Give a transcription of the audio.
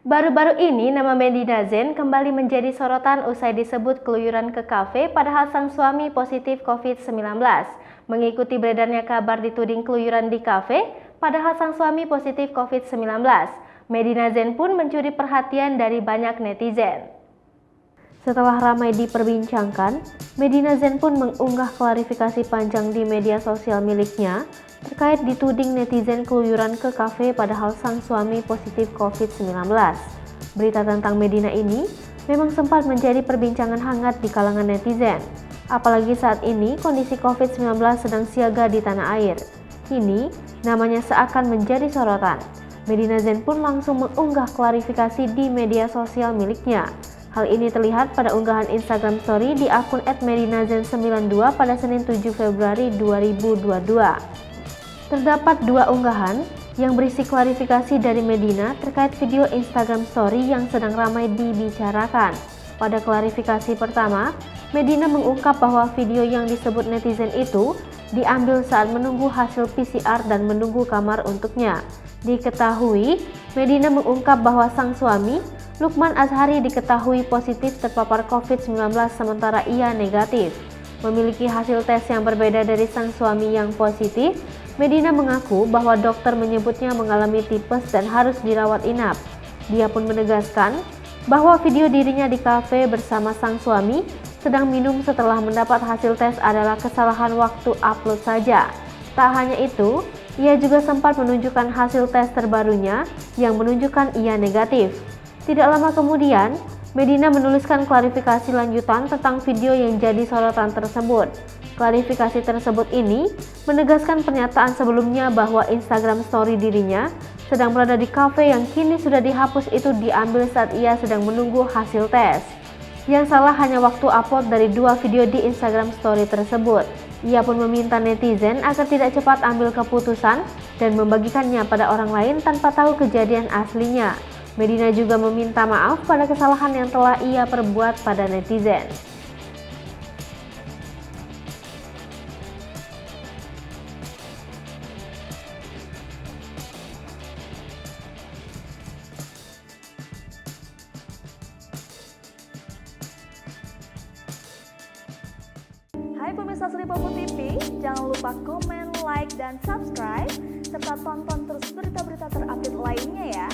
Baru-baru ini nama Medina Zain kembali menjadi sorotan usai disebut keluyuran ke kafe padahal sang suami positif COVID-19. Mengikuti beredarnya kabar dituding keluyuran di kafe padahal sang suami positif COVID-19, Medina Zain pun mencuri perhatian dari banyak netizen. Setelah ramai diperbincangkan, Medina Zain pun mengunggah klarifikasi panjang di media sosial miliknya terkait dituding netizen keluyuran ke kafe padahal sang suami positif COVID-19. Berita tentang Medina ini memang sempat menjadi perbincangan hangat di kalangan netizen. Apalagi saat ini kondisi COVID-19 sedang siaga di tanah air. Kini, namanya seakan menjadi sorotan. Medina Zain pun langsung mengunggah klarifikasi di media sosial miliknya. Hal ini terlihat pada unggahan Instagram Story di akun @medinazain92 pada Senin 7 Februari 2022. Terdapat dua unggahan yang berisi klarifikasi dari Medina terkait video Instagram Story yang sedang ramai dibicarakan. Pada klarifikasi pertama, Medina mengungkap bahwa video yang disebut netizen itu diambil saat menunggu hasil PCR dan menunggu kamar untuknya. Diketahui, Medina mengungkap bahwa sang suami, Lukman Azhari, diketahui positif terpapar COVID-19 sementara ia negatif. Memiliki hasil tes yang berbeda dari sang suami yang positif, Medina mengaku bahwa dokter menyebutnya mengalami tipes dan harus dirawat inap. Dia pun menegaskan bahwa video dirinya di kafe bersama sang suami sedang minum setelah mendapat hasil tes adalah kesalahan waktu upload saja. Tak hanya itu, ia juga sempat menunjukkan hasil tes terbarunya yang menunjukkan ia negatif. Tidak lama kemudian, Medina menuliskan klarifikasi lanjutan tentang video yang jadi sorotan tersebut. Klarifikasi tersebut ini menegaskan pernyataan sebelumnya bahwa Instagram Story dirinya sedang berada di kafe yang kini sudah dihapus itu diambil saat ia sedang menunggu hasil tes. Yang salah hanya waktu upload dari dua video di Instagram Story tersebut. Ia pun meminta netizen agar tidak cepat ambil keputusan dan membagikannya pada orang lain tanpa tahu kejadian aslinya. Medina juga meminta maaf pada kesalahan yang telah ia perbuat pada netizen. Hai pemirsa Sri Popo TV, jangan lupa komen, like, dan subscribe, serta tonton terus berita-berita terupdate lainnya ya.